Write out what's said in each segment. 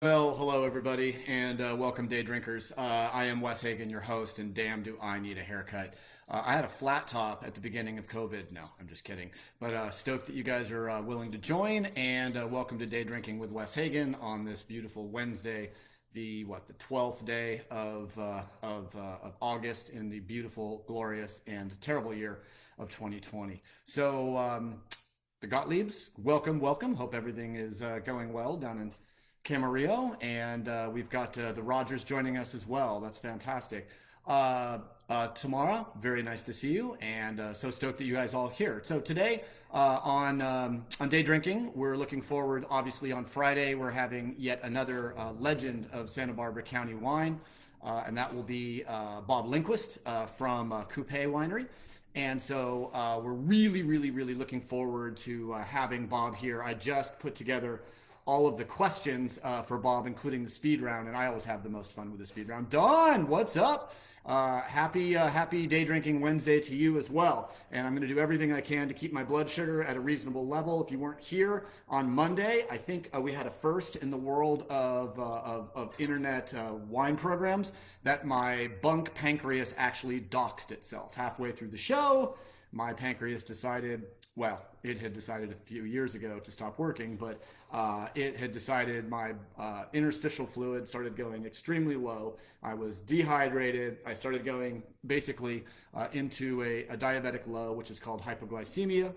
Well, hello everybody, and welcome, day drinkers. I am Wes Hagen, your host, and damn, do I need a haircut. I had a flat top at the beginning of COVID. No, I'm just kidding. But stoked that you guys are willing to join, and welcome to Day Drinking with Wes Hagen on this beautiful Wednesday, the 12th day of August in the beautiful, glorious, and terrible year of 2020. The Gottliebs, welcome. Hope everything is going well down in Camarillo, and we've got the Rogers joining us as well. That's fantastic. Tamara, very nice to see you, and so stoked that you guys all here. So today on Day Drinking, we're looking forward. Obviously, on Friday, we're having yet another legend of Santa Barbara County wine, and that will be Bob Lindquist from Coupe Winery. And so we're really looking forward to having Bob here. I just put together all of the questions for Bob, including the speed round, and I always have the most fun with the speed round. Dawn, what's up? Happy Day Drinking Wednesday to you as well. And I'm going to do everything I can to keep my blood sugar at a reasonable level. If you weren't here on Monday, I think we had a first in the world of internet wine programs that my bunk pancreas actually doxed itself halfway through the show. My pancreas decided, well, it had decided a few years ago to stop working, but it had decided my interstitial fluid started going extremely low. I was dehydrated. I started going basically into a diabetic low, which is called hypoglycemia.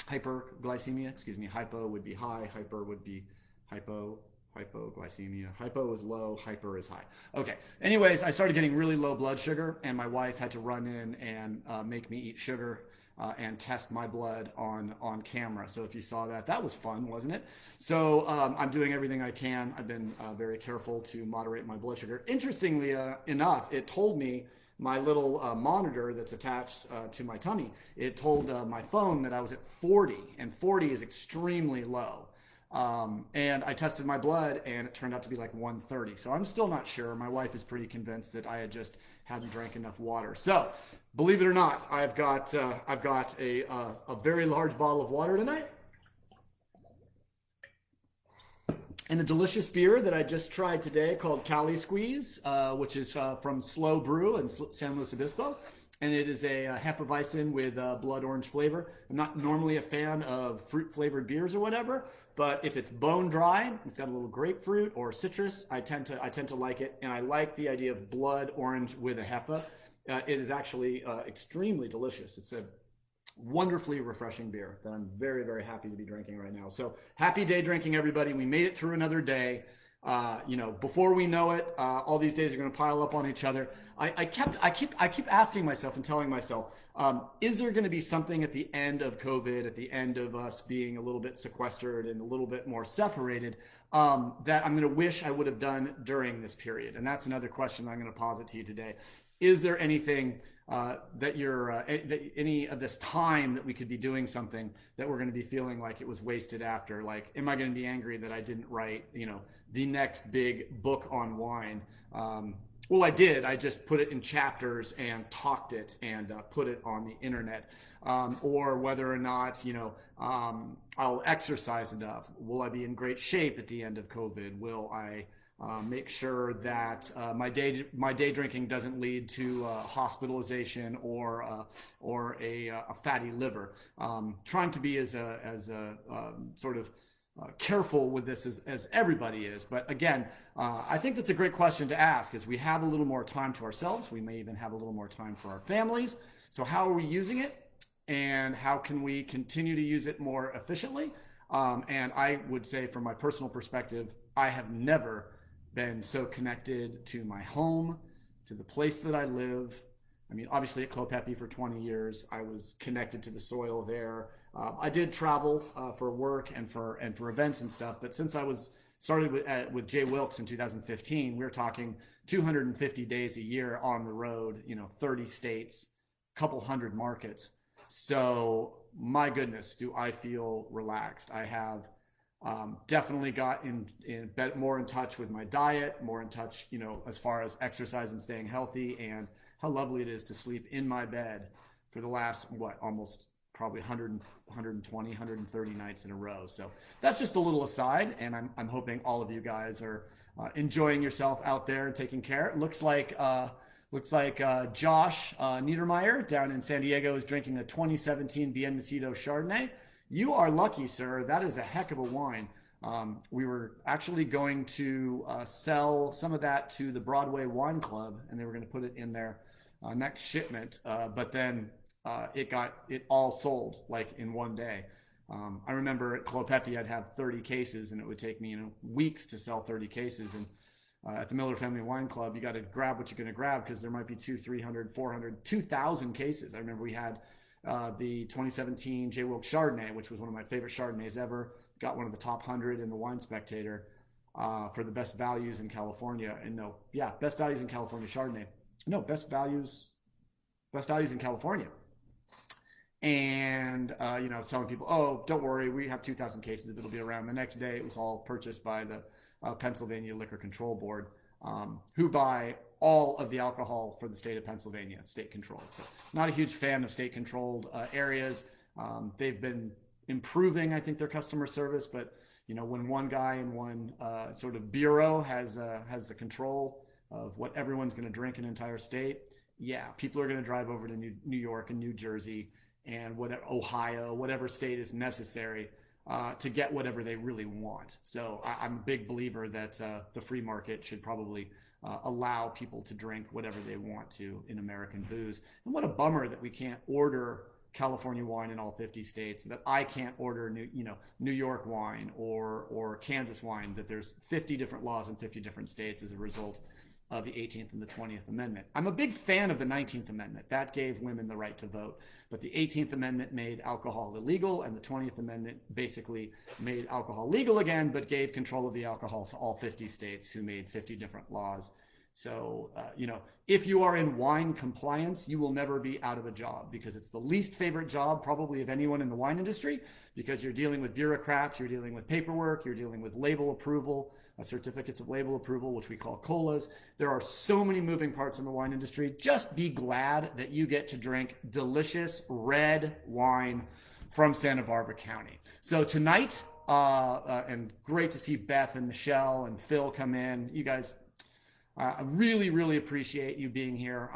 Hyperglycemia, excuse me. Hypo would be high, hyper would be hypoglycemia. Hypo is low, hyper is high. Okay. Anyways, I started getting really low blood sugar, and my wife had to run in and make me eat sugar and test my blood on camera. So if you saw that, that was fun, wasn't it? So I'm doing everything I can. I've been very careful to moderate my blood sugar. Interestingly enough, it told me my little monitor that's attached to my tummy, it told my phone that I was at 40, and 40 is extremely low. And I tested my blood, and it turned out to be like 130. So I'm still not sure. My wife is pretty convinced that I had just hadn't drank enough water. So, believe it or not, I've got a very large bottle of water tonight, and a delicious beer that I just tried today called Cali Squeeze, which is from Slow Brew in San Luis Obispo. And it is a Hefeweizen with blood orange flavor. I'm not normally a fan of fruit flavored beers or whatever, but if it's bone dry, it's got a little grapefruit or citrus, I tend to like it, and I like the idea of blood orange with a Hefe. It is actually extremely delicious. It's a wonderfully refreshing beer that I'm very happy to be drinking right now. So happy day drinking, everybody. We made it through another day. Before we know it, all these days are going to pile up on each other. I keep asking myself and telling myself, is there going to be something at the end of COVID, at the end of us being a little bit sequestered and a little bit more separated, that I'm going to wish I would have done during this period? And that's another question I'm going to posit to you today. Is there anything that any of this time that we could be doing something that we're going to be feeling like it was wasted after? Like, am I going to be angry that I didn't write, the next big book on wine? Well, I did. I just put it in chapters and talked it and put it on the internet. Or whether or not, I'll exercise enough. Will I be in great shape at the end of COVID? Will I make sure that my day drinking doesn't lead to hospitalization or a fatty liver? Trying to be as sort of careful with this as everybody is. But again, I think that's a great question to ask. As we have a little more time to ourselves, we may even have a little more time for our families. So how are we using it, and how can we continue to use it more efficiently? And I would say, from my personal perspective, I have never been so connected to my home, to the place that I live. I mean, obviously at Clopepi for 20 years, I was connected to the soil there. I did travel for work and for events and stuff, but since I was started with Jay Wilkes in 2015, we were talking 250 days a year on the road, 30 states, a couple hundred markets. So my goodness, do I feel relaxed. I have definitely got more in touch with my diet, more in touch, as far as exercise and staying healthy, and how lovely it is to sleep in my bed for the last, almost probably 100, 120, 130 nights in a row. So that's just a little aside, and I'm hoping all of you guys are enjoying yourself out there and taking care. It looks like Josh Niedermeyer down in San Diego is drinking a 2017 Bien Nacido Chardonnay. You are lucky, sir. That is a heck of a wine. We were actually going to sell some of that to the Broadway Wine Club, and they were going to put it in their next shipment, but then it all sold like in one day. I remember at Clopepi I'd have 30 cases, and it would take me weeks to sell 30 cases. And at the Miller Family Wine Club, you got to grab what you're going to grab because there might be 200, 300, 400, 2,000 cases. I remember we had the 2017 J. Wilkes Chardonnay, which was one of my favorite Chardonnays ever. Got one of the top 100 in the Wine Spectator for the best values in California. And best values in California Chardonnay. No, best values in California. And telling people, oh, don't worry, we have 2,000 cases. It'll be around. The next day, it was all purchased by the Pennsylvania Liquor Control Board, who buy all of the alcohol for the state of Pennsylvania, state controlled. So, not a huge fan of state controlled areas. They've been improving, I think, their customer service, but when one guy in one sort of bureau has the control of what everyone's going to drink in an entire state, people are going to drive over to New York and New Jersey and Ohio, whatever state is necessary to get whatever they really want. So I'm a big believer that the free market should probably allow people to drink whatever they want to in American booze. And what a bummer that we can't order California wine in all 50 states, that I can't order New York wine or Kansas wine, that there's 50 different laws in 50 different states as a result of the 18th and the 20th Amendment. I'm a big fan of the 19th Amendment. That gave women the right to vote. But the 18th Amendment made alcohol illegal, and the 20th Amendment basically made alcohol legal again, but gave control of the alcohol to all 50 states who made 50 different laws. So, if you are in wine compliance, you will never be out of a job, because it's the least favorite job probably of anyone in the wine industry, because you're dealing with bureaucrats, you're dealing with paperwork, you're dealing with label approval, certificates of label approval, which we call COLAs. There are so many moving parts in the wine industry. Just be glad that you get to drink delicious red wine from Santa Barbara County. So tonight, and great to see Beth and Michelle and Phil come in. You guys, I really, really appreciate you being here.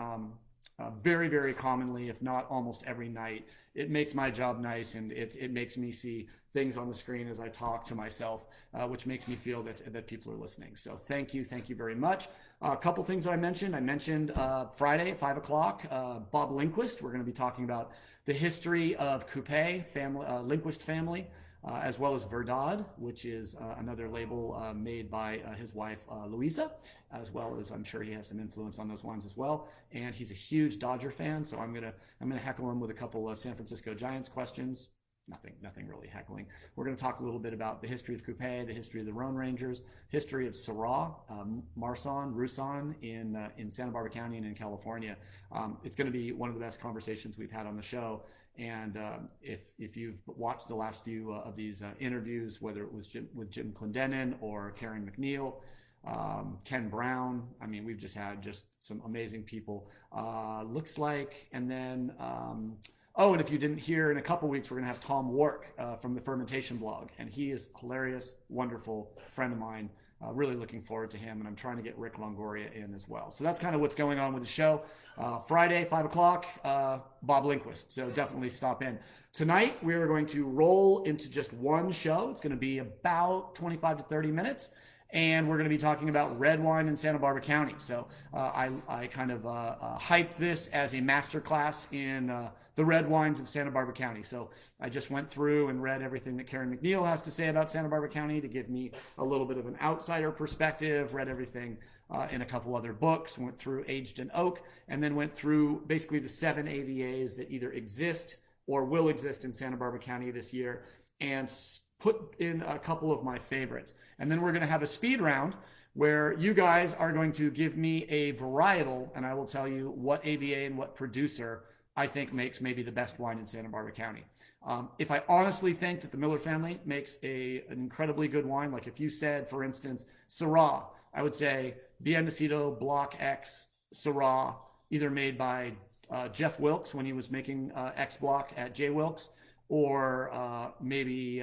Very, very commonly, if not almost every night. It makes my job nice, and it makes me see things on the screen as I talk to myself, which makes me feel that people are listening. So thank you very much. A couple things that I mentioned Friday at 5 o'clock, Bob Lindquist. We're going to be talking about the history of Coupe family, Lindquist family, as well as Verdad, which is another label made by his wife, Louisa, as well as I'm sure he has some influence on those wines as well. And he's a huge Dodger fan, so I'm gonna heckle him with a couple of San Francisco Giants questions. Nothing really heckling. We're going to talk a little bit about the history of Coupe, the history of the Rhone Rangers, history of Syrah, Marsanne, Roussanne in Santa Barbara County and in California. It's going to be one of the best conversations we've had on the show. And if you've watched the last few of these interviews, whether it was with Jim Clendenin or Karen McNeil, Ken Brown, I mean, we've just had some amazing people. Looks like, and then and if you didn't hear, in a couple weeks, we're going to have Tom Wark from the Fermentation Blog. And he is hilarious, wonderful friend of mine. Really looking forward to him. And I'm trying to get Rick Longoria in as well. So that's kind of what's going on with the show. Friday, 5 o'clock, Bob Lindquist. So definitely stop in. Tonight, we are going to roll into just one show. It's going to be about 25 to 30 minutes. And we're going to be talking about red wine in Santa Barbara County. So I kind of hyped this as a masterclass in the red wines of Santa Barbara County. So I just went through and read everything that Karen McNeil has to say about Santa Barbara County to give me a little bit of an outsider perspective, read everything in a couple other books, went through Aged in Oak, and then went through basically the 7 AVAs that either exist or will exist in Santa Barbara County this year, and put in a couple of my favorites. And then we're going to have a speed round where you guys are going to give me a varietal, and I will tell you what AVA and what producer I think makes maybe the best wine in Santa Barbara County. If I honestly think that the Miller family makes an incredibly good wine, like if you said, for instance, Syrah, I would say Bien Nacido Block X Syrah, either made by Jeff Wilkes when he was making X Block at J Wilkes, or maybe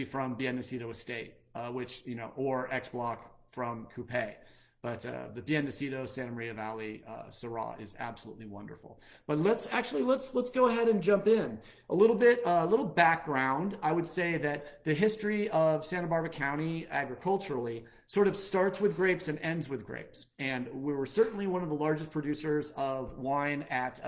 from Biennacido Estate, which or X Block from Coupe. But the Biennacido Santa Maria Valley Syrah is absolutely wonderful. But let's go ahead and jump in a little background. I would say that the history of Santa Barbara County agriculturally sort of starts with grapes and ends with grapes. And we were certainly one of the largest producers of wine at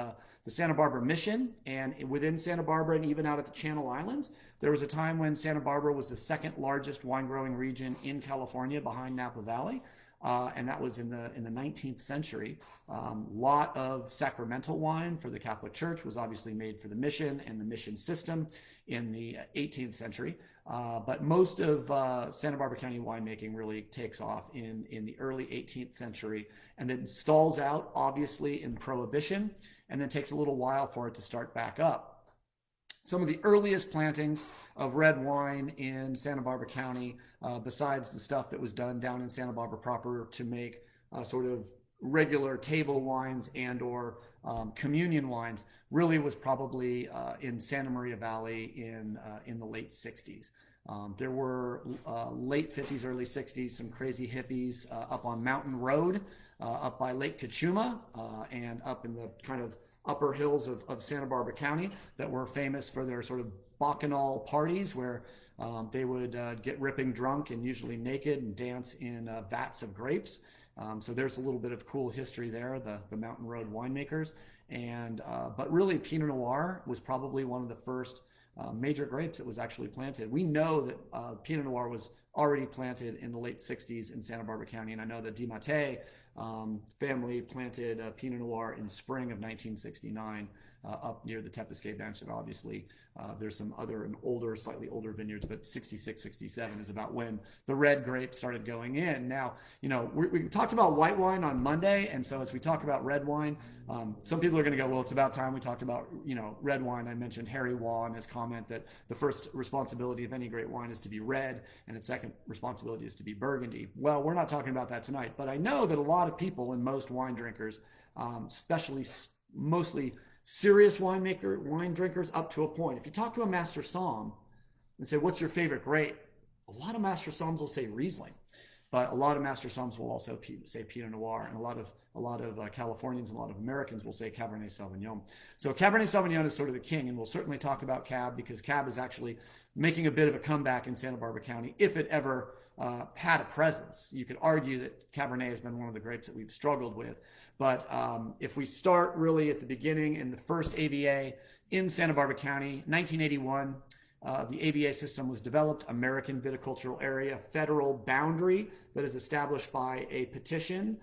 the Santa Barbara Mission, and within Santa Barbara and even out at the Channel Islands. There was a time when Santa Barbara was the second largest wine growing region in California behind Napa Valley. And that was in the 19th century. Lot of sacramental wine for the Catholic Church was obviously made for the mission and the mission system in the 18th century. But most of Santa Barbara County winemaking really takes off in the early 18th century, and then stalls out obviously in Prohibition, and then takes a little while for it to start back up. Some of the earliest plantings of red wine in Santa Barbara County, besides the stuff that was done down in Santa Barbara proper to make sort of regular table wines and or communion wines, really was probably in Santa Maria Valley in the late 60s. There were late 50s, early 60s, some crazy hippies up on Mountain Road, up by Lake Cachuma, and up in the kind of upper hills of Santa Barbara County that were famous for their sort of bacchanal parties where they would get ripping drunk and usually naked and dance in vats of grapes. So there's a little bit of cool history there, the Mountain Road winemakers. And but really Pinot Noir was probably one of the first major grapes that was actually planted. We know that Pinot Noir was already planted in the late 60s in Santa Barbara County, and I know the DiMattei family planted Pinot Noir in spring of 1969 up near the Tepiscate Bench, and obviously there's some other and slightly older vineyards, but 66, 67 is about when the red grape started going in. Now, we talked about white wine on Monday, and so as we talk about red wine, some people are going to go, well, it's about time we talked about, red wine. I mentioned Harry Waugh in his comment that the first responsibility of any great wine is to be red, and its second responsibility is to be Burgundy. Well, we're not talking about that tonight, but I know that a lot of people and most wine drinkers, especially mostly serious wine drinkers up to a point. If you talk to a Master Somm and say, what's your favorite grape? A lot of Master Somms will say Riesling, but a lot of Master Somms will also say Pinot Noir, and a lot of Californians and a lot of Americans will say Cabernet Sauvignon. So Cabernet Sauvignon is sort of the king, and we'll certainly talk about Cab because Cab is actually making a bit of a comeback in Santa Barbara County, if it ever had a presence. You could argue that Cabernet has been one of the grapes that we've struggled with. But if we start really at the beginning in the first AVA in Santa Barbara County, 1981, the AVA system was developed, American Viticultural Area, federal boundary that is established by a petition,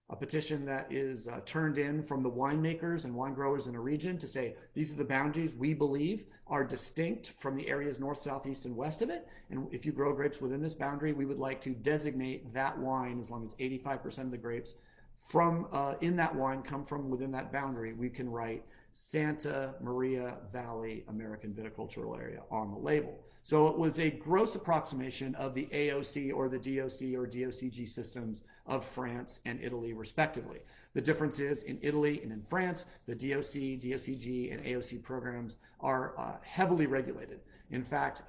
a petition that is turned in from the winemakers and wine growers in a region to say, these are the boundaries we believe are distinct from the areas north, south, east, and west of it. And if you grow grapes within this boundary, we would like to designate that wine, as long as 85% of the grapes from in that wine come from within that boundary, we can write Santa Maria Valley American Viticultural Area on the label. So it was a gross approximation of the AOC or the DOC or DOCG systems of France and Italy, respectively. The difference is in Italy and in France, the DOC, DOCG, and AOC programs are heavily regulated. In fact,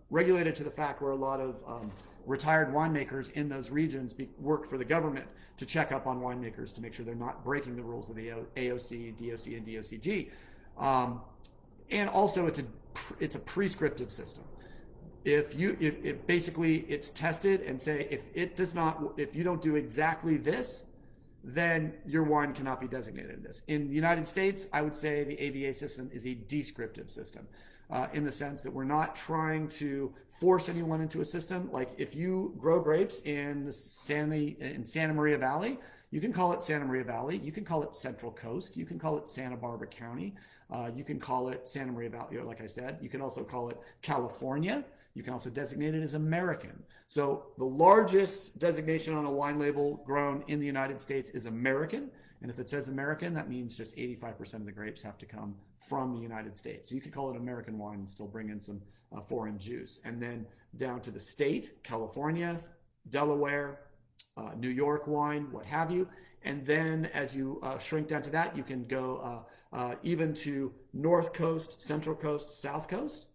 regulated to the fact where a lot of retired winemakers in those regions work for the government to check up on winemakers to make sure they're not breaking the rules of the AOC, DOC, and DOCG. And also, it's a prescriptive system. If basically it's tested and say if you don't do exactly this, then your wine cannot be designated in this. In the United States, I would say the AVA system is a descriptive system. In the sense that we're not trying to force anyone into a system. Like if you grow grapes in Santa Maria Valley, you can call it Santa Maria Valley, you can call it Central Coast, you can call it Santa Barbara County, you can call it Santa Maria Valley, like I said, you can also call it California, you can also designate it as American. So the largest designation on a wine label grown in the United States is American. And if it says American, that means just 85% of the grapes have to come from the United States. So you could call it American wine and still bring in some foreign juice. And then down to the state, California, Delaware, New York wine, what have you. And then as you shrink down to that, you can go even to North Coast, Central Coast, South Coast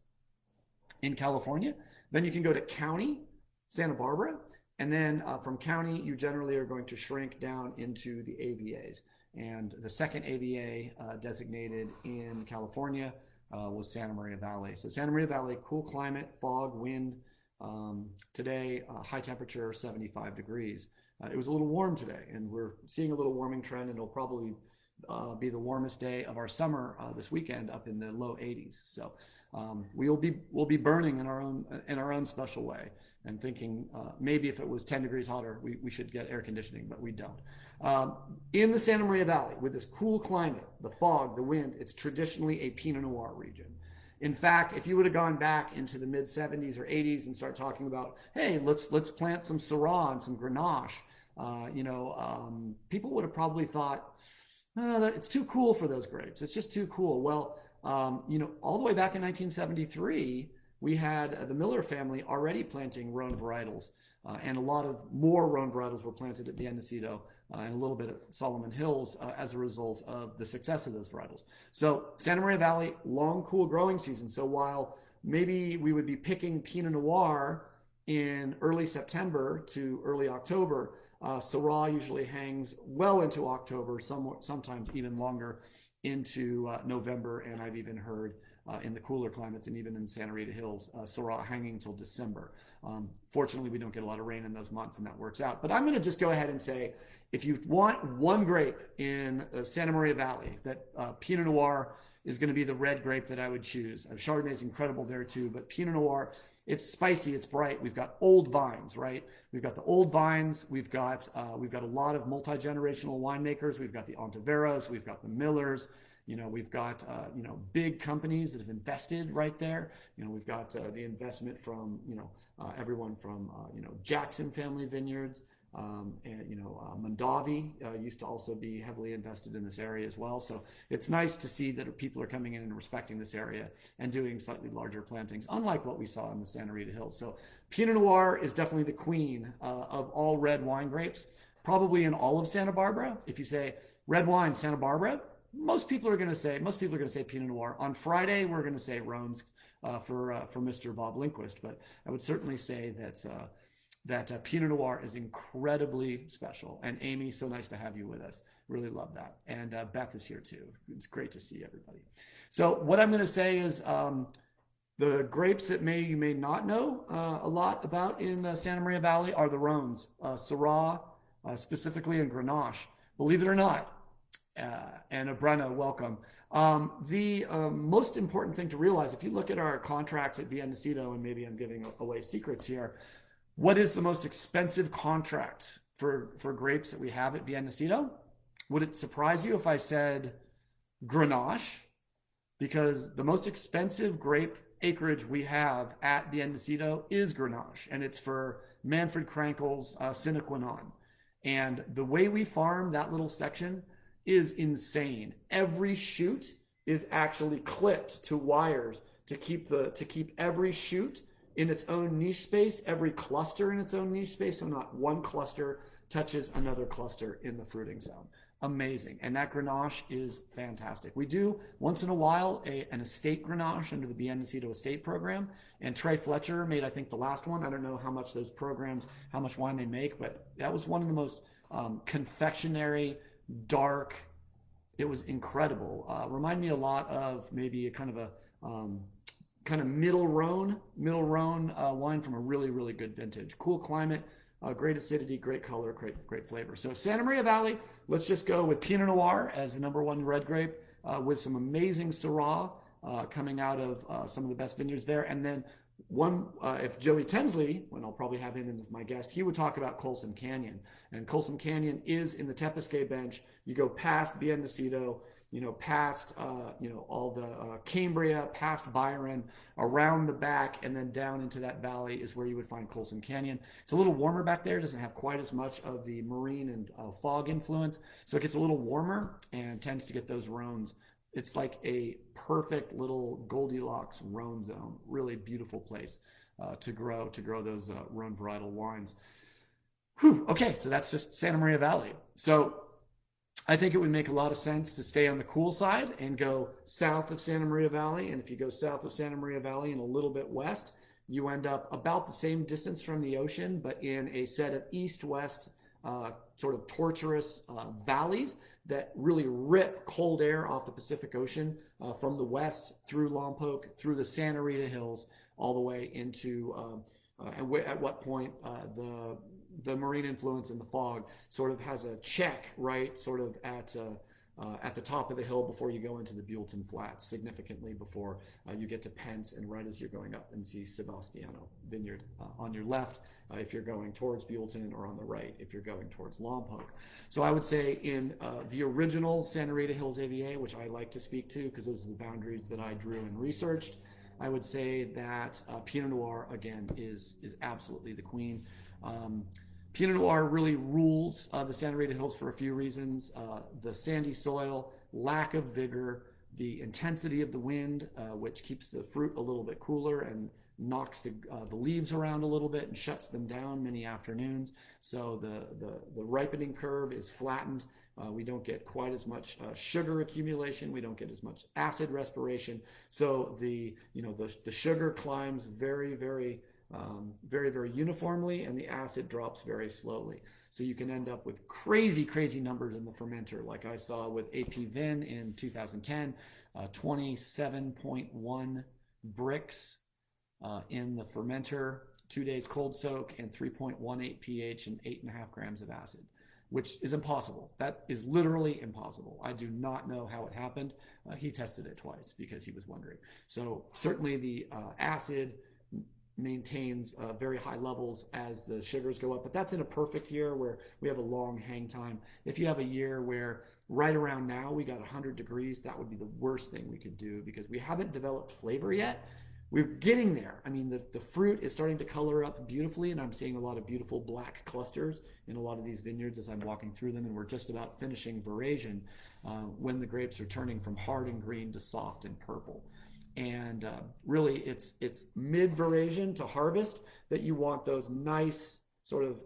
in California. Then you can go to county, Santa Barbara. And then from county, you generally are going to shrink down into the AVAs. And the second AVA designated in California was Santa Maria Valley. So Santa Maria Valley, cool climate, fog, wind. Today, high temperature, 75 degrees. It was a little warm today, and we're seeing a little warming trend, and it'll probably be the warmest day of our summer this weekend, up in the low 80s. So we'll be burning in our own special way, and thinking maybe if it was 10 degrees hotter, we should get air conditioning, but we don't. In the Santa Maria Valley, with this cool climate, the fog, the wind, it's traditionally a Pinot Noir region. In fact, if you would have gone back into the mid 70s or 80s and start talking about, hey, let's plant some Syrah and some Grenache, people would have probably thought, oh, it's too cool for those grapes. It's just too cool. Well, all the way back in 1973, we had the Miller family already planting Rhone varietals, and a lot of more Rhone varietals were planted at Biennacido and a little bit at Solomon Hills as a result of the success of those varietals. So Santa Maria Valley, long, cool growing season. So while maybe we would be picking Pinot Noir in early September to early October, Syrah usually hangs well into October, sometimes even longer into November, and I've even heard in the cooler climates and even in Santa Rita Hills, Syrah hanging till December. Fortunately, we don't get a lot of rain in those months, and that works out. But I'm going to just go ahead and say, if you want one grape in Santa Maria Valley, that Pinot Noir is going to be the red grape that I would choose. Chardonnay is incredible there too, but Pinot Noir, it's spicy, it's bright. We've got old vines, right? We've got the old vines. We've got a lot of multi-generational winemakers. We've got the Ontiveros. We've got the Millers. We've got big companies that have invested right there. We've got the investment from everyone from Jackson Family Vineyards. Mondavi used to also be heavily invested in this area as well. So it's nice to see that people are coming in and respecting this area and doing slightly larger plantings, unlike what we saw in the Santa Rita Hills. So Pinot Noir is definitely the queen of all red wine grapes, probably in all of Santa Barbara. If you say red wine, Santa Barbara, most people are going to say Pinot Noir. On Friday, we're going to say Rhones for Mr. Bob Lindquist, but I would certainly say that Pinot Noir is incredibly special. And Amy, so nice to have you with us. Really love that. And Beth is here too. It's great to see everybody. So what I'm going to say is the grapes that you may not know a lot about in Santa Maria Valley are the Rhones, Syrah, specifically, and Grenache. Believe it or not. And Brenna, welcome. The most important thing to realize, if you look at our contracts at Biennacido, and maybe I'm giving away secrets here, what is the most expensive contract for grapes that we have at Biennacido? Would it surprise you if I said Grenache? Because the most expensive grape acreage we have at Biennacido is Grenache, and it's for Manfred Krankel's Sine Qua Non. And the way we farm that little section is insane. Every shoot is actually clipped to wires to keep every shoot in its own niche space, every cluster in its own niche space, so not one cluster touches another cluster in the fruiting zone. Amazing. And that Grenache is fantastic. We do, once in a while, an estate Grenache under the Biennacido estate program. And Trey Fletcher made, I think, the last one. I don't know how much those programs, how much wine they make, but that was one of the most confectionery, dark. It was incredible. Remind me a lot of maybe a kind of middle Rhone wine from a really, really good vintage. Cool climate, great acidity, great color, great flavor. So Santa Maria Valley, let's just go with Pinot Noir as the number one red grape with some amazing Syrah coming out of some of the best vineyards there. And then if Joey Tensley, when I'll probably have him as my guest, he would talk about Colson Canyon. And Colson Canyon is in the Tepisque Bench. You go past Biennacido, past, all the Cambria, past Byron, around the back, and then down into that valley is where you would find Colson Canyon. It's a little warmer back there. It doesn't have quite as much of the marine and fog influence. So it gets a little warmer and tends to get those Rhones. It's like a perfect little Goldilocks Rhone zone. Really beautiful place to grow those Rhone varietal wines. Whew, okay, so that's just Santa Maria Valley. So I think it would make a lot of sense to stay on the cool side and go south of Santa Maria Valley. And if you go south of Santa Maria Valley and a little bit west, you end up about the same distance from the ocean, but in a set of east-west sort of tortuous valleys that really rip cold air off the Pacific Ocean from the west through Lompoc, through the Santa Rita Hills, all the way into, at what point the marine influence and the fog sort of has a check, right, sort of at the top of the hill before you go into the Buellton Flats, significantly before you get to Pence, and right as you're going up and see Sebastiano Vineyard on your left if you're going towards Buellton, or on the right if you're going towards Lompoc. So I would say in the original Santa Rita Hills AVA, which I like to speak to because those are the boundaries that I drew and researched, I would say that Pinot Noir, again, is absolutely the queen. Pinot Noir really rules the Santa Rita Hills for a few reasons. The sandy soil, lack of vigor, the intensity of the wind, which keeps the fruit a little bit cooler and knocks the leaves around a little bit and shuts them down many afternoons. So the ripening curve is flattened. We don't get quite as much sugar accumulation. We don't get as much acid respiration. So the sugar climbs very, very uniformly, and the acid drops very slowly. So you can end up with crazy, crazy numbers in the fermenter, like I saw with AP Vin in 2010, 27.1 bricks in the fermenter, 2 days cold soak, and 3.18 pH and 8.5 grams of acid, which is impossible. That is literally impossible. I do not know how it happened. He tested it twice because he was wondering. So certainly the acid maintains very high levels as the sugars go up, but that's in a perfect year where we have a long hang time. If you have a year where right around now we got 100 degrees, that would be the worst thing we could do because we haven't developed flavor yet. We're getting there. I mean, the fruit is starting to color up beautifully, and I'm seeing a lot of beautiful black clusters in a lot of these vineyards as I'm walking through them, and we're just about finishing veraison when the grapes are turning from hard and green to soft and purple. And really, it's mid-veraison to harvest that you want those nice sort of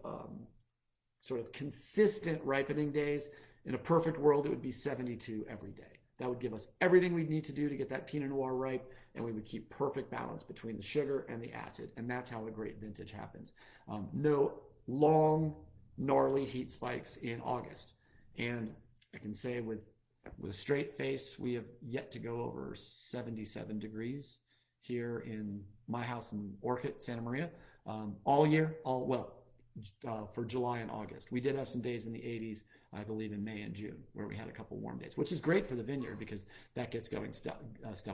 consistent ripening days. In a perfect world, it would be 72 every day. That would give us everything we need to do to get that Pinot Noir ripe, and we would keep perfect balance between the sugar and the acid, and that's how a great vintage happens. No long, gnarly heat spikes in August. And I can say with a straight face, we have yet to go over 77 degrees here in my house in Orchid, Santa Maria, all year, for July and August. We did have some days in the 80s, I believe in May and June, where we had a couple warm days, which is great for the vineyard because that gets going stuff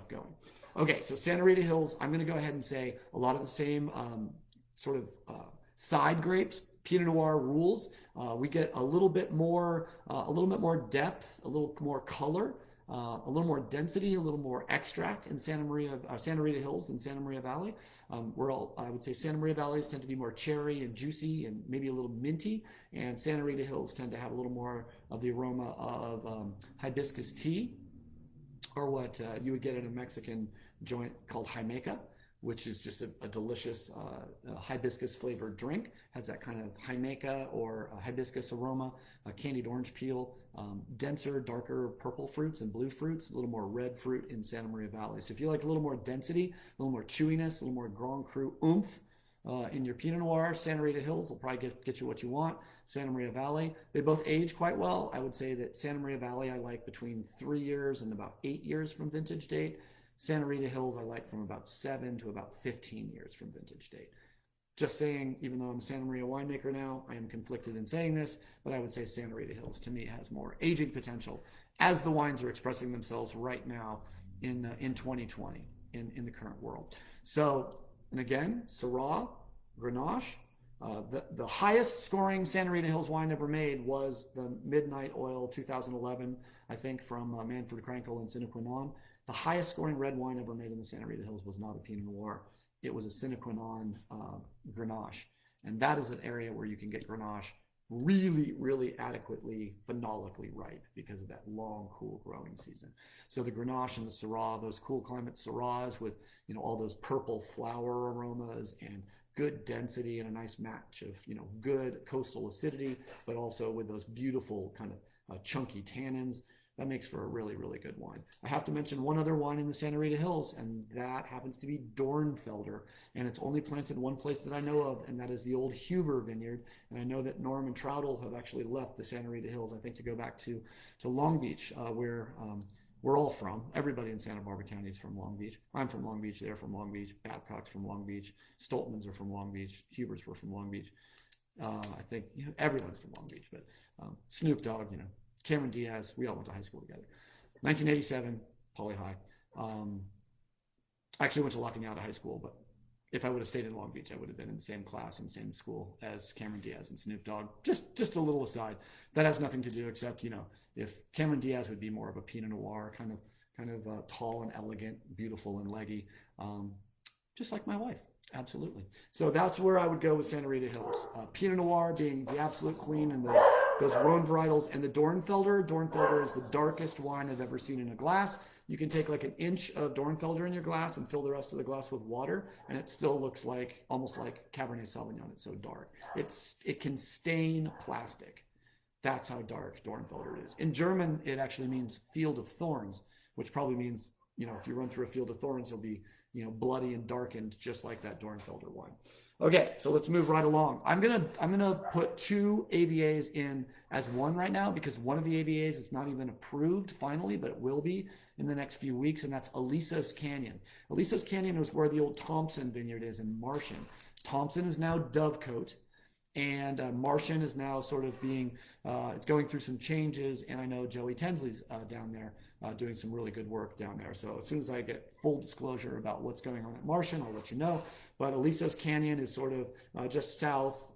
going. Okay, so Santa Rita Hills, I'm going to go ahead and say a lot of the same side grapes. Pinot Noir rules. We get a little bit more depth, a little more color, a little more density, a little more extract in Santa Rita Hills than Santa Maria Valley. I would say Santa Maria Valleys tend to be more cherry and juicy and maybe a little minty, and Santa Rita Hills tend to have a little more of the aroma of hibiscus tea, or what you would get in a Mexican joint called Jamaica, which is just a delicious hibiscus flavored drink. Has that kind of Jamaica or hibiscus aroma, candied orange peel, denser, darker purple fruits and blue fruits, a little more red fruit in Santa Maria Valley. So if you like a little more density, a little more chewiness, a little more Grand Cru oomph in your Pinot Noir, Santa Rita Hills will probably get you what you want. Santa Maria Valley, they both age quite well. I would say that Santa Maria Valley I like between 3 years and about 8 years from vintage date. Santa Rita Hills I like from about 7 to about 15 years from vintage date. Just saying, even though I'm a Santa Maria winemaker now, I am conflicted in saying this, but I would say Santa Rita Hills to me has more aging potential as the wines are expressing themselves right now in 2020 in the current world. So, and again, Syrah, Grenache, the highest scoring Santa Rita Hills wine ever made was the Midnight Oil 2011, I think, from Manfred Krankel and Sine Qua Non. The highest scoring red wine ever made in the Santa Rita Hills was not a Pinot Noir. It was a Sine Qua Non Grenache. And that is an area where you can get Grenache really, really adequately phenolically ripe because of that long, cool growing season. So the Grenache and the Syrah, those cool climate Syrahs with all those purple flower aromas and good density and a nice match of, good coastal acidity, but also with those beautiful kind of chunky tannins. That makes for a really, really good wine. I have to mention one other wine in the Santa Rita Hills, and that happens to be Dornfelder. And it's only planted one place that I know of, and that is the old Huber Vineyard. And I know that Norm and Troutl have actually left the Santa Rita Hills, I think, to go back to Long Beach, where we're all from. Everybody in Santa Barbara County is from Long Beach. I'm from Long Beach. They're from Long Beach. Babcock's from Long Beach. Stoltmans are from Long Beach. Hubers were from Long Beach. I think everyone's from Long Beach, but Snoop Dogg, Cameron Diaz, we all went to high school together. 1987, Poly High. I actually went to La Cañada High School, but if I would have stayed in Long Beach, I would have been in the same class and same school as Cameron Diaz and Snoop Dogg. Just a little aside. That has nothing to do except, if Cameron Diaz would be more of a Pinot Noir, kind of tall and elegant, beautiful and leggy, just like my wife. Absolutely. So that's where I would go with Santa Rita Hills. Pinot Noir being the absolute queen, and those Rhone varietals, and the Dornfelder. Dornfelder is the darkest wine I've ever seen in a glass. You can take like an inch of Dornfelder in your glass and fill the rest of the glass with water, and it still looks like almost like Cabernet Sauvignon. It's so dark. It can stain plastic. That's how dark Dornfelder is. In German, it actually means field of thorns, which probably means, if you run through a field of thorns, you'll be bloody and darkened, just like that Dornfelder wine. Okay, so let's move right along. I'm gonna put two AVAs in as one right now, because one of the AVAs is not even approved finally, but it will be in the next few weeks, and that's Alisos Canyon. Alisos Canyon is where the old Thompson vineyard is in Martian. Thompson is now Dovecote, and Martian is now sort of being, it's going through some changes, and I know Joey Tensley's down there doing some really good work down there. So as soon as I get full disclosure about what's going on at Martian, I'll let you know. But Alisos Canyon is sort of just south,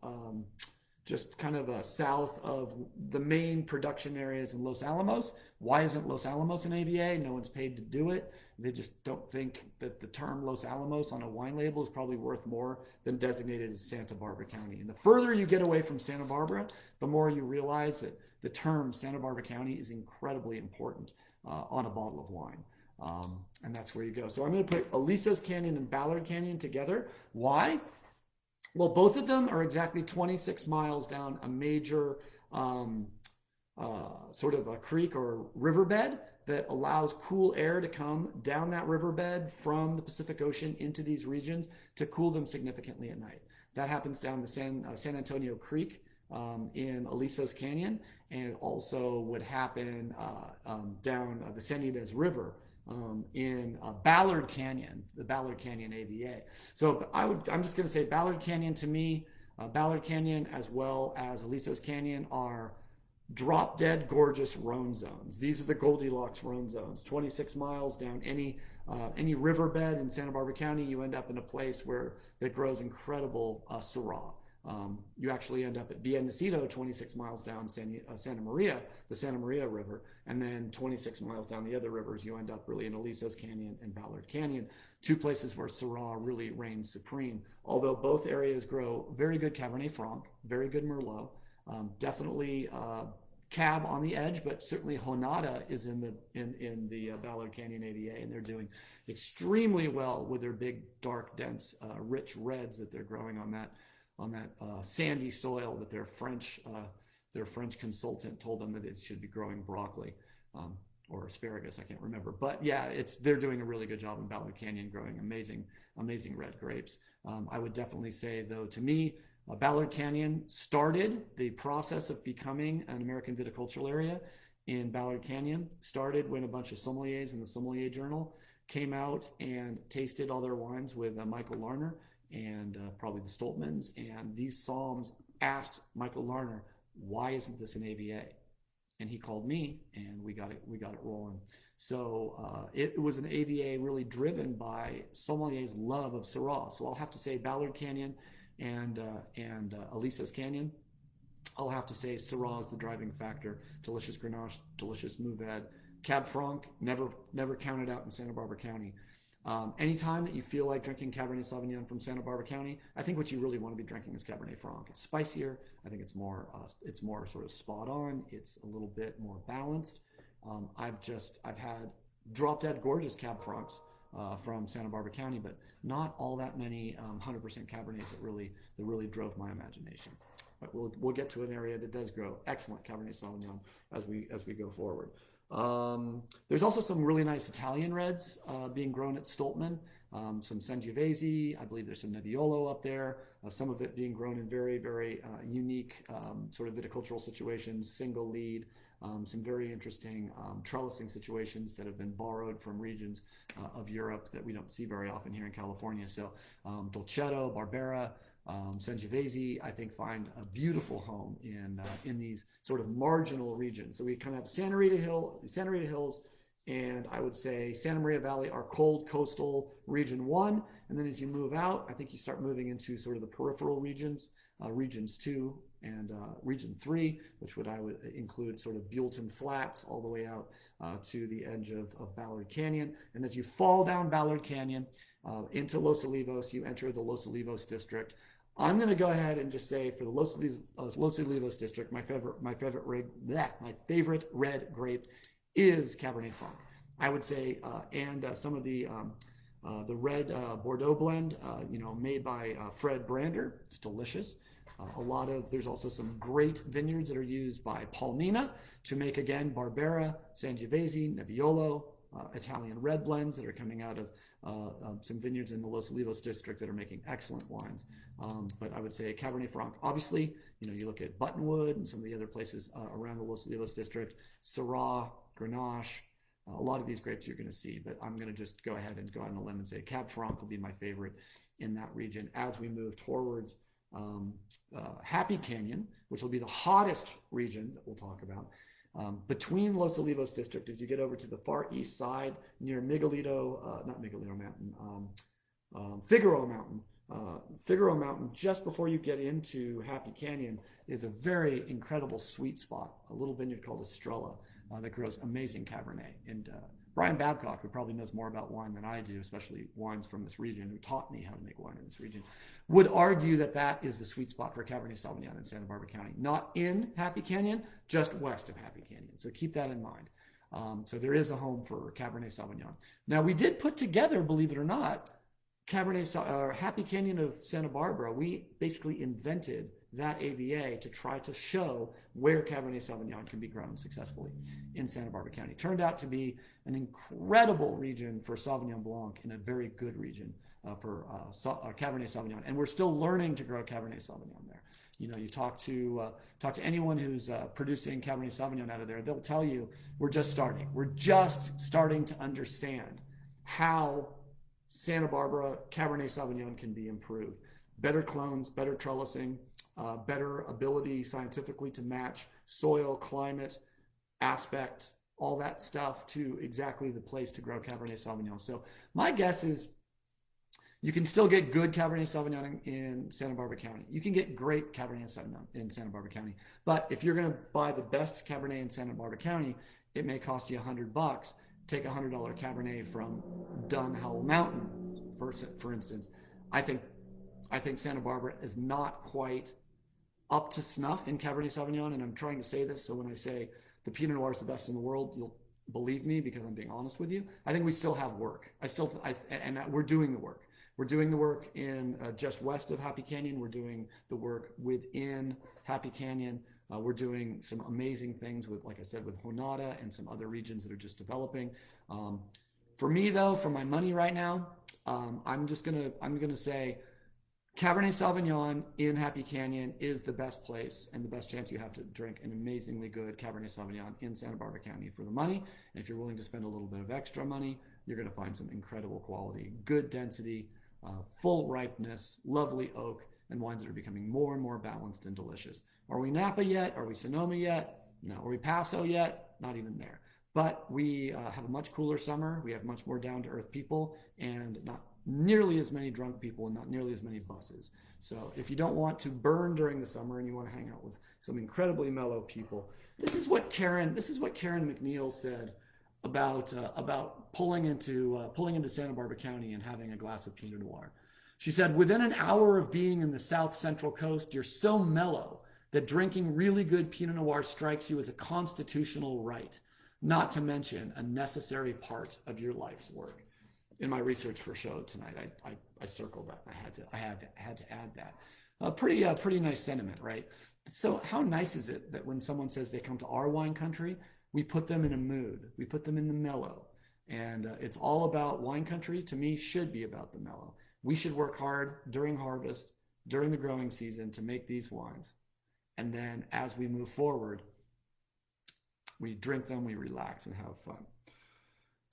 south of the main production areas in Los Alamos. Why isn't Los Alamos an AVA? No one's paid to do it. They just don't think that the term Los Alamos on a wine label is probably worth more than designated as Santa Barbara County. And the further you get away from Santa Barbara, the more you realize that the term Santa Barbara County is incredibly important on a bottle of wine. And that's where you go. So I'm going to put Alisos Canyon and Ballard Canyon together. Why? Well, both of them are exactly 26 miles down a major sort of a creek or riverbed that allows cool air to come down that riverbed from the Pacific Ocean into these regions to cool them significantly at night. That happens down the San Antonio Creek in Alisos Canyon, and it also would happen down the San Ynez River in Ballard Canyon, the Ballard Canyon AVA. So I'm just going to say Ballard Canyon to me, Ballard Canyon as well as Alisos Canyon are drop dead gorgeous Rhone zones. These are the Goldilocks Rhone zones. 26 miles down any riverbed in Santa Barbara County, you end up in a place where that grows incredible Syrah. You actually end up at Bienesito, 26 miles down Santa Maria, the Santa Maria River, and then 26 miles down the other rivers, you end up really in Alisos Canyon and Ballard Canyon, two places where Syrah really reigns supreme. Although both areas grow very good Cabernet Franc, very good Merlot, definitely Cab on the edge, but certainly Honada is in the Ballard Canyon AVA, and they're doing extremely well with their big, dark, dense, rich reds that they're growing on that sandy soil that their French consultant told them that it should be growing broccoli or asparagus. I can't remember, but yeah, they're doing a really good job in Ballard Canyon, growing amazing red grapes. I would definitely say, though, to me, Ballard Canyon started the process of becoming an American viticultural area. In Ballard Canyon started when a bunch of sommeliers in the Sommelier Journal came out and tasted all their wines with Michael Larner and probably the Stoltmans, and these somms asked Michael Larner, why isn't this an AVA? And he called me, and we got it rolling. So it was an AVA really driven by sommeliers' love of Syrah. So I'll have to say Ballard Canyon and Alisos Canyon. I'll have to say Syrah is the driving factor. Delicious Grenache, delicious Mourvèdre. Cab Franc, never counted out in Santa Barbara County. Anytime that you feel like drinking Cabernet Sauvignon from Santa Barbara County, I think what you really want to be drinking is Cabernet Franc. It's spicier. I think it's more sort of spot on. It's a little bit more balanced. I've had drop dead gorgeous Cab Francs from Santa Barbara County, but not all that many 100% Cabernets that really drove my imagination. But we'll get to an area that does grow excellent Cabernet Sauvignon as we go forward. There's also some really nice Italian reds being grown at Stoltman. Some Sangiovese, I believe there's some Nebbiolo up there. Some of it being grown in very, very unique sort of viticultural situations, single lead. Some very interesting trellising situations that have been borrowed from regions of Europe that we don't see very often here in California. So Dolcetto, Barbera, Sangiovese, I think, find a beautiful home in these sort of marginal regions. So we kind of have Santa Rita Hills, and I would say Santa Maria Valley are cold coastal region 1. And then as you move out, I think you start moving into sort of the peripheral regions, regions 2 and region 3, which I would include sort of Buellton Flats all the way out to the edge of Ballard Canyon. And as you fall down Ballard Canyon into Los Olivos, you enter the Los Olivos district. I'm going to go ahead and just say for the Los Olivos district, my favorite red grape is Cabernet Franc. I would say, and some of the red Bordeaux blend, made by Fred Brander. It's delicious. There's also some great vineyards that are used by Palmina to make, again, Barbera, Sangiovese, Nebbiolo, Italian red blends that are coming out of some vineyards in the Los Olivos district that are making excellent wines. But I would say Cabernet Franc, obviously, you look at Buttonwood and some of the other places around the Los Olivos district, Syrah, Grenache, a lot of these grapes you're going to see, but I'm going to just go ahead and go out on a limb and say Cab Franc will be my favorite in that region as we move towards Happy Canyon, which will be the hottest region that we'll talk about. Between Los Olivos district, as you get over to the far east side near Figueroa Mountain. Figueroa Mountain, just before you get into Happy Canyon, is a very incredible sweet spot, a little vineyard called Estrella that grows amazing Cabernet. And Brian Babcock, who probably knows more about wine than I do, especially wines from this region, who taught me how to make wine in this region, would argue that that is the sweet spot for Cabernet Sauvignon in Santa Barbara County. Not in Happy Canyon, just west of Happy Canyon. So keep that in mind. So there is a home for Cabernet Sauvignon. Now, we did put together, believe it or not, Happy Canyon of Santa Barbara. We basically invented that AVA to try to show where Cabernet Sauvignon can be grown successfully in Santa Barbara County. Turned out to be an incredible region for Sauvignon Blanc and a very good region for Cabernet Sauvignon. And we're still learning to grow Cabernet Sauvignon there. You talk to anyone who's producing Cabernet Sauvignon out of there, they'll tell you we're just starting. We're just starting to understand how Santa Barbara Cabernet Sauvignon can be improved. Better clones, better trellising, better ability scientifically to match soil, climate, aspect, all that stuff to exactly the place to grow Cabernet Sauvignon. So my guess is you can still get good Cabernet Sauvignon in Santa Barbara County. You can get great Cabernet Sauvignon in Santa Barbara County. But if you're going to buy the best Cabernet in Santa Barbara County, it may cost you $100. Take a $100 Cabernet from Dun Howell Mountain, for instance. I think Santa Barbara is not quite up to snuff in Cabernet Sauvignon, and I'm trying to say this so when I say the Pinot Noir is the best in the world, you'll believe me because I'm being honest with you. I think we still have work. And we're doing the work. We're doing the work in just west of Happy Canyon. We're doing the work within Happy Canyon. We're doing some amazing things with, like I said, with Honada and some other regions that are just developing. For me, though, for my money right now, I'm gonna say Cabernet Sauvignon in Happy Canyon is the best place and the best chance you have to drink an amazingly good Cabernet Sauvignon in Santa Barbara County for the money. And if you're willing to spend a little bit of extra money, you're going to find some incredible quality, good density, full ripeness, lovely oak, and wines that are becoming more and more balanced and delicious. Are we Napa yet? Are we Sonoma yet? No. Are we Paso yet? Not even there. But we have a much cooler summer. We have much more down-to-earth people and not nearly as many drunk people and not nearly as many buses. So if you don't want to burn during the summer and you want to hang out with some incredibly mellow people, this is what Karen McNeil said about pulling into Santa Barbara County and having a glass of Pinot Noir. She said, within an hour of being in the South Central Coast, you're so mellow that drinking really good Pinot Noir strikes you as a constitutional right, not to mention a necessary part of your life's work. in my research for show tonight. I circled that. I had to add that. Pretty nice sentiment, right? So how nice is it that when someone says they come to our wine country, we put them in a mood, we put them in the mellow, and it's all about wine country. To me, should be about the mellow. We should work hard during harvest, during the growing season to make these wines, and then as we move forward, we drink them, we relax, and have fun.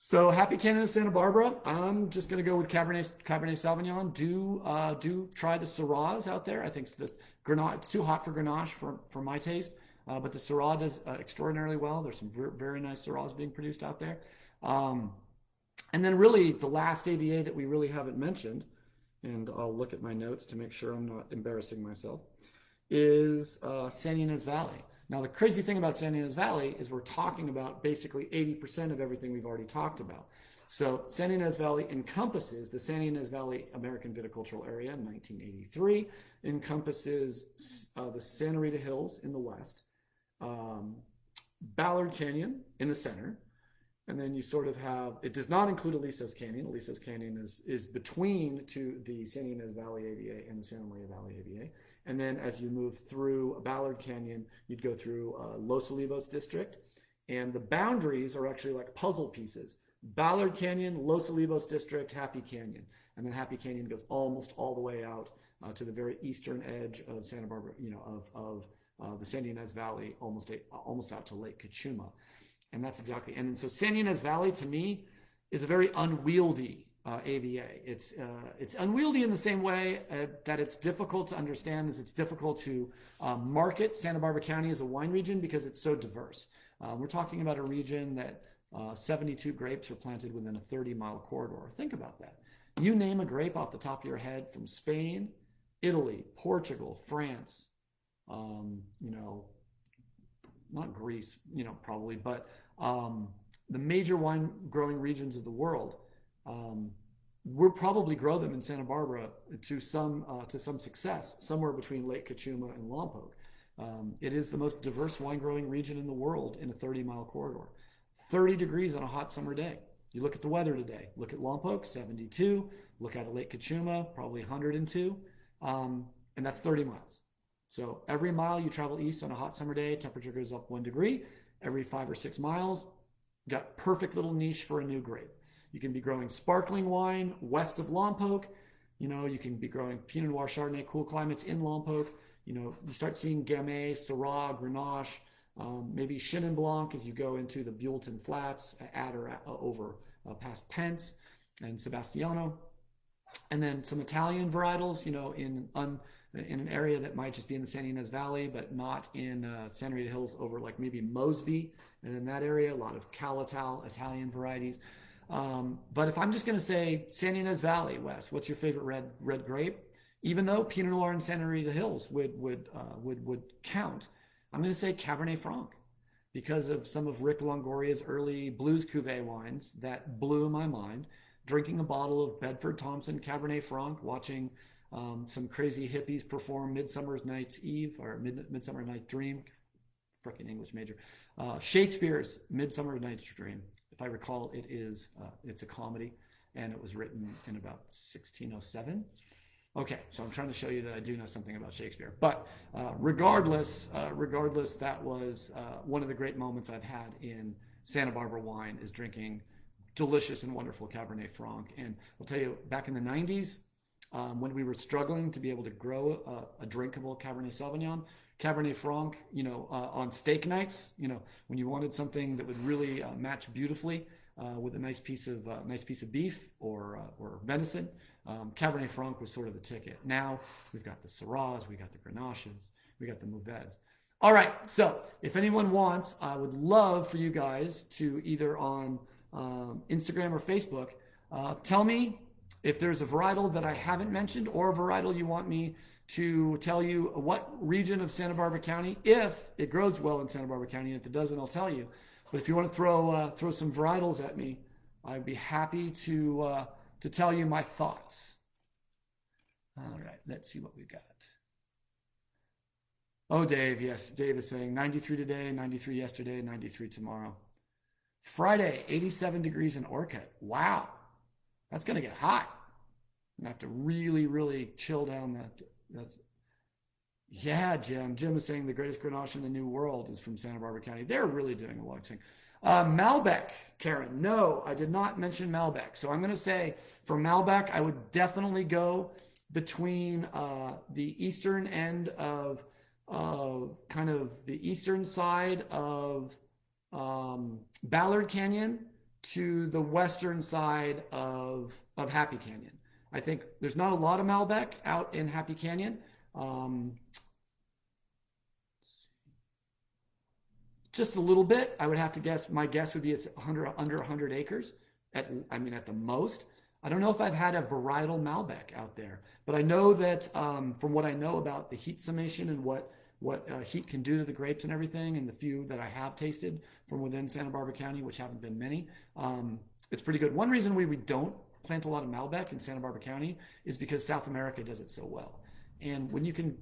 So happy Canada Santa Barbara. I'm just going to go with Cabernet Sauvignon. Do try the Syrahs out there. I think it's too hot for Grenache for my taste, but the Syrah does extraordinarily well. There's some very nice Syrahs being produced out there. And then really the last AVA that we really haven't mentioned, and I'll look at my notes to make sure I'm not embarrassing myself, is Santa Ynez Valley. Now, the crazy thing about Santa Ynez Valley is we're talking about basically 80% of everything we've already talked about. So Santa Ynez Valley encompasses the Santa Ynez Valley American Viticultural Area in 1983, encompasses the Santa Rita Hills in the west, Ballard Canyon in the center, and then you sort of have, it does not include Alisos Canyon. Alisos Canyon is between the Santa Ynez Valley AVA and the Santa Maria Valley AVA. And then as you move through Ballard Canyon, you'd go through Los Olivos district. And the boundaries are actually like puzzle pieces. Ballard Canyon, Los Olivos district, Happy Canyon. And then Happy Canyon goes almost all the way out to the very eastern edge of Santa Barbara, of the Santa Ynez Valley, almost out to Lake Cachuma. And that's exactly, and so Santa Ynez Valley to me is a very unwieldy AVA. It's unwieldy in the same way that it's difficult to understand, as it's difficult to market Santa Barbara County as a wine region because it's so diverse. We're talking about a region that 72 grapes are planted within a 30-mile corridor. Think about that. You name a grape off the top of your head from Spain, Italy, Portugal, France, not Greece, probably, but the major wine growing regions of the world, we'll probably grow them in Santa Barbara to some success, somewhere between Lake Cachuma and Lompoc. It is the most diverse wine growing region in the world in a 30-mile corridor. 30 degrees on a hot summer day. You look at the weather today. Look at Lompoc, 72. Look at Lake Cachuma, probably 102. And that's 30 miles. So every mile you travel east on a hot summer day, temperature goes up 1 degree. Every 5 or 6 miles, you got perfect little niche for a new grape. You can be growing sparkling wine west of Lompoc. You can be growing Pinot Noir, Chardonnay, cool climates in Lompoc. You start seeing Gamay, Syrah, Grenache, maybe Chenin Blanc as you go into the Buellton Flats, over past Pence and Sebastiano. And then some Italian varietals, in an area that might just be in the Santa Ynez Valley, but not in Santa Rita Hills, over like maybe Mosby. And in that area, a lot of Calatal Italian varieties. But if I'm just going to say Santa Ynez Valley, Wes, what's your favorite red grape? Even though Pinot Noir and Santa Rita Hills would count, I'm going to say Cabernet Franc, because of some of Rick Longoria's early blues cuvee wines that blew my mind. Drinking a bottle of Bedford Thompson Cabernet Franc, watching some crazy hippies perform Midsummer Night's Eve or Midsummer Night's Dream, frickin' English major. Shakespeare's Midsummer Night's Dream. If I recall, it's a comedy, and it was written in about 1607. Okay, so I'm trying to show you that I do know something about Shakespeare. But regardless, that was one of the great moments I've had in Santa Barbara wine, is drinking delicious and wonderful Cabernet Franc. And I'll tell you, back in the 90s, when we were struggling to be able to grow a drinkable Cabernet Sauvignon, Cabernet Franc, on steak nights, when you wanted something that would really match beautifully with a nice piece of beef or venison, Cabernet Franc was sort of the ticket. Now we've got the Syrahs, we got the Grenaches, we got the Mourvèdres. All right, so if anyone wants, I would love for you guys to either on Instagram or Facebook tell me if there's a varietal that I haven't mentioned, or a varietal you want me to tell you what region of Santa Barbara County, if it grows well in Santa Barbara County. And if it doesn't, I'll tell you. But if you want to throw some varietals at me, I'd be happy to tell you my thoughts. All right, let's see what we got. Oh, Dave, yes. Dave is saying 93 today, 93 yesterday, 93 tomorrow. Friday, 87 degrees in Orcutt. Wow. That's gonna get hot. I'm gonna have to really, really chill down that. That's yeah, Jim. Jim is saying the greatest Grenache in the New World is from Santa Barbara County. They're really doing a lot of things. Malbec, Karen. No, I did not mention Malbec. So I'm going to say for Malbec, I would definitely go between the eastern end of kind of the eastern side of Ballard Canyon to the western side of Happy Canyon. I think there's not a lot of Malbec out in Happy Canyon. Um, just a little bit. I would have to guess. My guess would be it's under 100 acres. At the most. I don't know if I've had a varietal Malbec out there, but I know that from what I know about the heat summation and what heat can do to the grapes and everything, and the few that I have tasted from within Santa Barbara County, which haven't been many, it's pretty good. One reason we don't plant a lot of Malbec in Santa Barbara County is because South America does it so well. And when you can,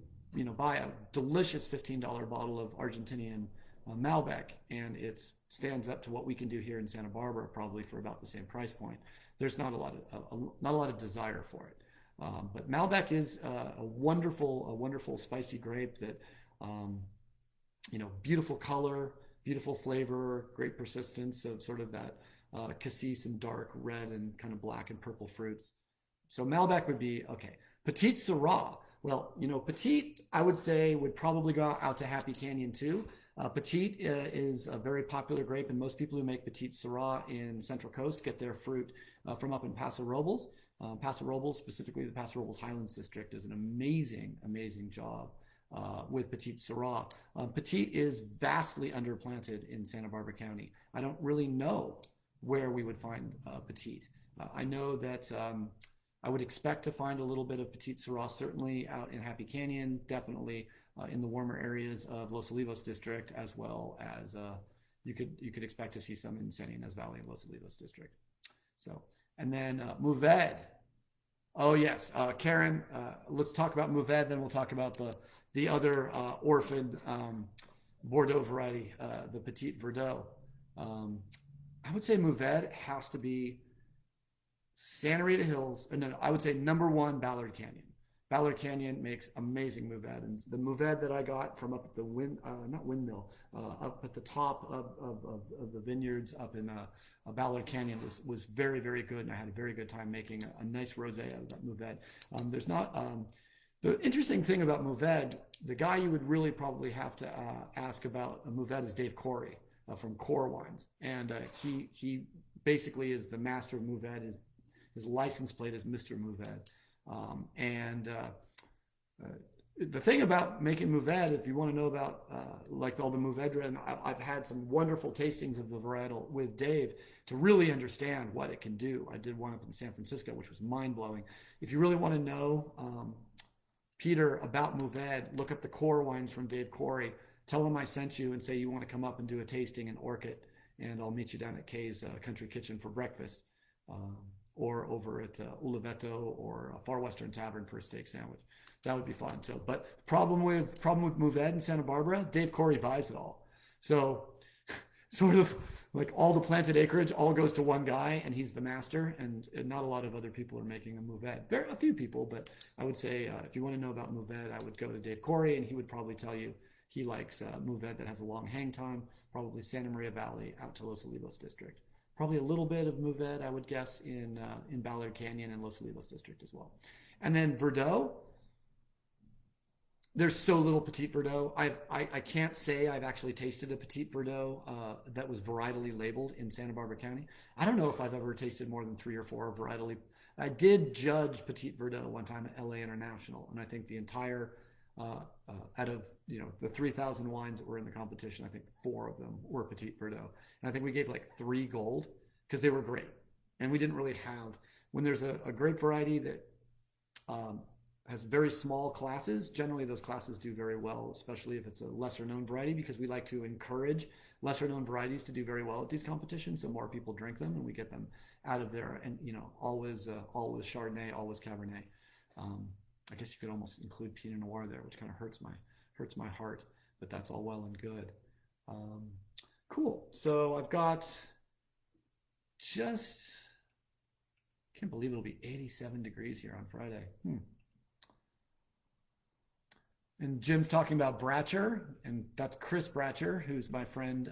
buy a delicious $15 bottle of Argentinian Malbec, and it stands up to what we can do here in Santa Barbara, probably for about the same price point. There's not a lot of desire for it. But Malbec is a wonderful spicy grape that, beautiful color, beautiful flavor, great persistence of sort of that cassis and dark red and kind of black and purple fruits. So Malbec would be okay. Petit Syrah. Well, Petit, I would say, would probably go out to Happy Canyon too. Petit is a very popular grape, and most people who make Petit Syrah in Central Coast get their fruit from up in Paso Robles. Paso Robles, specifically the Paso Robles Highlands District, does an amazing job with Petit Syrah. Petit is vastly underplanted in Santa Barbara County. I don't really know where we would find Petit. I know that I would expect to find a little bit of Petit Syrah, certainly out in Happy Canyon, definitely in the warmer areas of Los Olivos District, as well as you could expect to see some in San Ynez Valley and Los Olivos District. So, and then Mourvèdre. Oh yes, Karen. Let's talk about Mourvèdre, then we'll talk about the other orphan Bordeaux variety, the Petit Verdot. I would say Mourvèdre has to be Santa Rita Hills. No, I would say number one, Ballard Canyon. Ballard Canyon makes amazing Mourvèdre, and the Mourvèdre that I got from up at the up at the top of the vineyards up in Ballard Canyon was very, very good, and I had a very good time making a nice rosé out of that Mourvèdre. There's not the interesting thing about Mourvèdre, the guy you would really probably have to ask about Mourvèdre is Dave Corey from Core Wines, and he basically is the master of Mourvèdre. His license plate is Mr. Mourvèdre. The thing about making Mourvèdre, if you want to know about like all the Mourvèdre, and I've had some wonderful tastings of the varietal with Dave to really understand what it can do. I did one up in San Francisco, which was mind-blowing. If you really want to know, Peter, about Mourvèdre, look up the Core Wines from Dave Corey. Tell him I sent you and say you want to come up and do a tasting in Orchid, and I'll meet you down at Kay's Country Kitchen for breakfast. Or over at Oliveto or a Far Western Tavern for a steak sandwich. That would be fun. So, but problem with Mourvèdre in Santa Barbara, Dave Corey buys it all. So, sort of like all the planted acreage all goes to one guy, and he's the master. And not a lot of other people are making a Mourvèdre. A few people, but I would say if you want to know about Mourvèdre, I would go to Dave Corey, and he would probably tell you he likes Mourvèdre that has a long hang time, probably Santa Maria Valley out to Los Olivos District. Probably a little bit of Mourvèdre, I would guess, in Ballard Canyon and Los Olivos District as well. And then Verdot, there's so little Petit Verdot. I can't say I've actually tasted a Petit Verdot that was varietally labeled in Santa Barbara County. I don't know if I've ever tasted more than 3 or 4 varietally. I did judge Petit Verdot one time at LA International, and I think the entire out of the 3,000 wines that were in the competition, I think 4 of them were Petit Verdot, and I think we gave like 3 gold because they were great. And we didn't really have, when there's a grape variety that has very small classes, generally those classes do very well, especially if it's a lesser known variety, because we like to encourage lesser known varieties to do very well at these competitions, so more people drink them and we get them out of there. And always Chardonnay, always Cabernet. I guess you could almost include Pinot Noir there, which kind of hurts my heart, but that's all well and good. Cool. So I've got just Can't believe it'll be 87 degrees here on Friday. And Jim's talking about Bratcher, and that's Chris Bratcher, who's my friend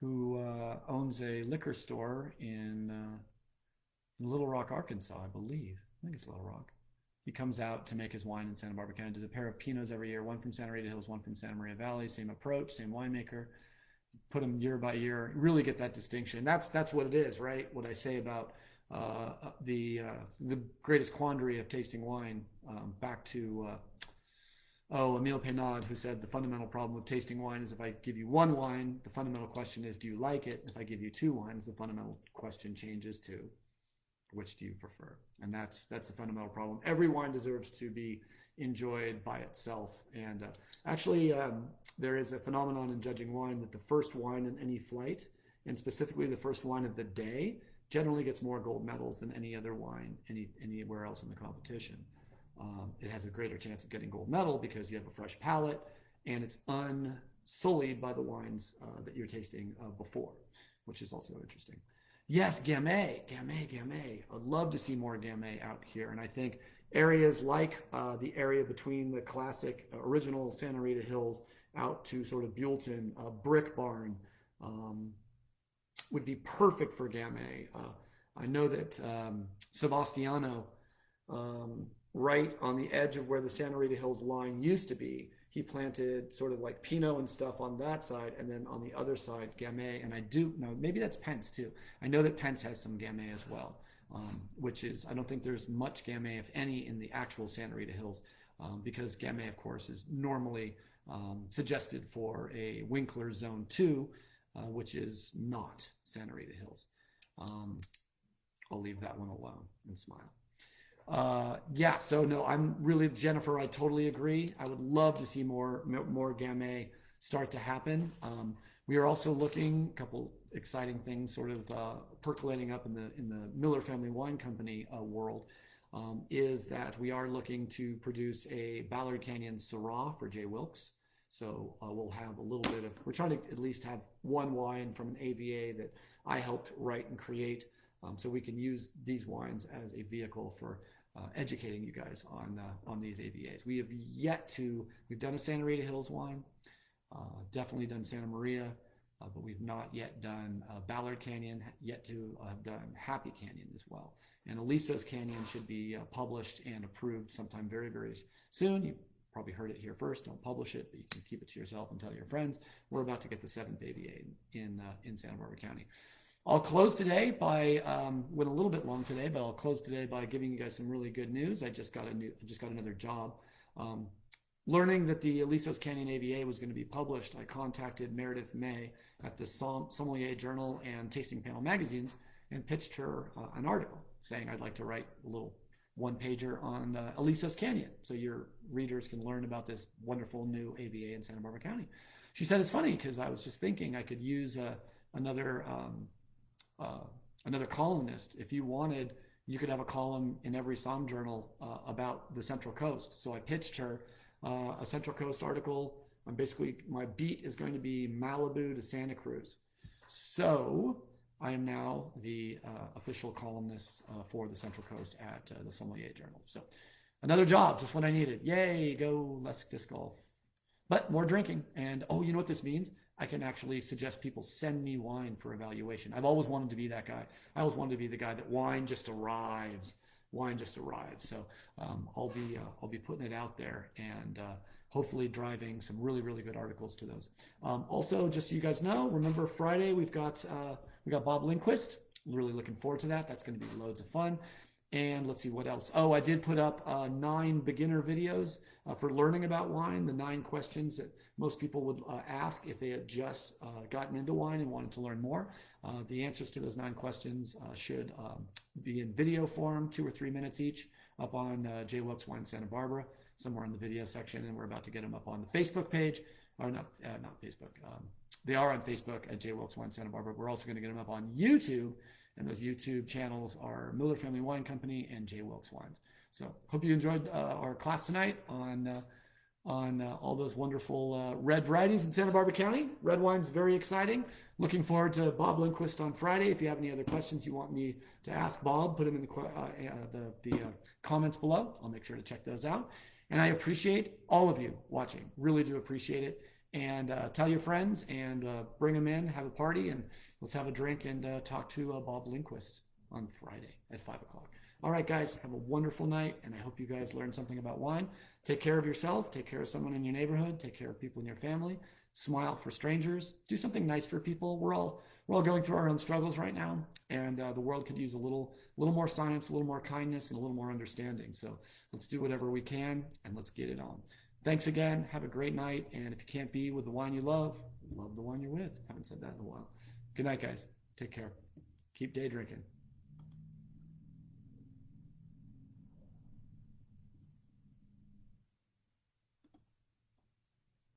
who owns a liquor store in Little Rock, Arkansas, I believe. I think it's Little Rock. He comes out to make his wine in Santa Barbara County. Does a pair of Pinots every year, one from Santa Rita Hills, one from Santa Maria Valley. Same approach, same winemaker. Put them year by year. Really get that distinction. That's what it is, right? What I say about the greatest quandary of tasting wine. Back to Emile Peynaud, who said the fundamental problem with tasting wine is if I give you one wine, the fundamental question is, do you like it? If I give you two wines, the fundamental question changes to, which do you prefer? And that's the fundamental problem. Every wine deserves to be enjoyed by itself. And actually, there is a phenomenon in judging wine that the first wine in any flight, and specifically the first wine of the day, generally gets more gold medals than any other wine anywhere else in the competition. It has a greater chance of getting gold medal because you have a fresh palate and it's unsullied by the wines that you're tasting before, which is also interesting. Yes, Gamay. I'd love to see more Gamay out here. And I think areas like the area between the classic original Santa Rita Hills out to sort of Buellton, Brick Barn, would be perfect for Gamay. I know that Sebastiano, right on the edge of where the Santa Rita Hills line used to be, he planted sort of like Pinot and stuff on that side, and then on the other side, Gamay. And I do know, maybe that's Pence too. I know that Pence has some Gamay as well, which is, I don't think there's much Gamay, if any, in the actual Santa Rita Hills, because Gamay, of course, is normally suggested for a Winkler Zone 2, which is not Santa Rita Hills. I'll leave that one alone and smile. Yeah, so no, I'm really, Jennifer, I totally agree. I would love to see more Gamay start to happen. We are also looking, a couple exciting things sort of percolating up in the Miller Family Wine Company world, is that we are looking to produce a Ballard Canyon Syrah for Jay Wilkes. So we'll have a little bit of, we're trying to at least have one wine from an AVA that I helped write and create, so we can use these wines as a vehicle for educating you guys on these AVAs. We have yet to, we've done a Santa Rita Hills wine, definitely done Santa Maria, but we've not yet done Ballard Canyon, yet to have done Happy Canyon as well. And Aliso's Canyon should be published and approved sometime very, very soon. You probably heard it here first. Don't publish it, but you can keep it to yourself and tell your friends. We're about to get the 7th AVA in Santa Barbara County. I'll close today by, went a little bit long today, but I'll close today by giving you guys some really good news. I just got another job. Learning that the Aliso's Canyon AVA was going to be published, I contacted Meredith May at the Sommelier Journal and Tasting Panel magazines and pitched her an article saying I'd like to write a little one-pager on Aliso's Canyon so your readers can learn about this wonderful new AVA in Santa Barbara County. She said it's funny because I was just thinking I could use another columnist. If you wanted, you could have a column in every Somm journal about the Central Coast. So I pitched her a Central Coast article. Basically, my beat is going to be Malibu to Santa Cruz. So I am now the official columnist for the Central Coast at the Sommelier Journal. So another job, just what I needed. Yay, go less disc golf. But more drinking. And oh, you know what this means? I can actually suggest people send me wine for evaluation. I've always wanted to be that guy. I always wanted to be the guy that wine just arrives. Wine just arrives. So I'll be putting it out there and hopefully driving some really, really good articles to those. Also, just so you guys know, remember Friday we got Bob Lindquist. Really looking forward to that. That's going to be loads of fun. And let's see what else. Oh, I did put up 9 beginner videos for learning about wine, the 9 questions that most people would ask if they had just gotten into wine and wanted to learn more. The answers to those 9 questions should be in video form, 2 or 3 minutes each, up on J. Wilkes Wine Santa Barbara, somewhere in the video section, and we're about to get them up on the Facebook page, or not Facebook. They are on Facebook at J. Wilkes Wine Santa Barbara. We're also going to get them up on YouTube, and those YouTube channels are Miller Family Wine Company and J. Wilkes Wines. So hope you enjoyed our class tonight on on all those wonderful red varieties in Santa Barbara County. Red wine's very exciting. Looking forward to Bob Lindquist on Friday. If you have any other questions you want me to ask Bob, put them in the comments below. I'll make sure to check those out. And I appreciate all of you watching. Really do appreciate it. And tell your friends and bring them in, have a party, and let's have a drink and talk to Bob Lindquist on Friday at 5 o'clock. All right, guys, have a wonderful night, and I hope you guys learned something about wine. Take care of yourself. Take care of someone in your neighborhood. Take care of people in your family. Smile for strangers. Do something nice for people. We're all going through our own struggles right now, and the world could use a little more science, a little more kindness, and a little more understanding. So let's do whatever we can, and let's get it on. Thanks again. Have a great night, and if you can't be with the wine you love the wine you're with. Haven't said that in a while. Good night, guys. Take care. Keep day drinking.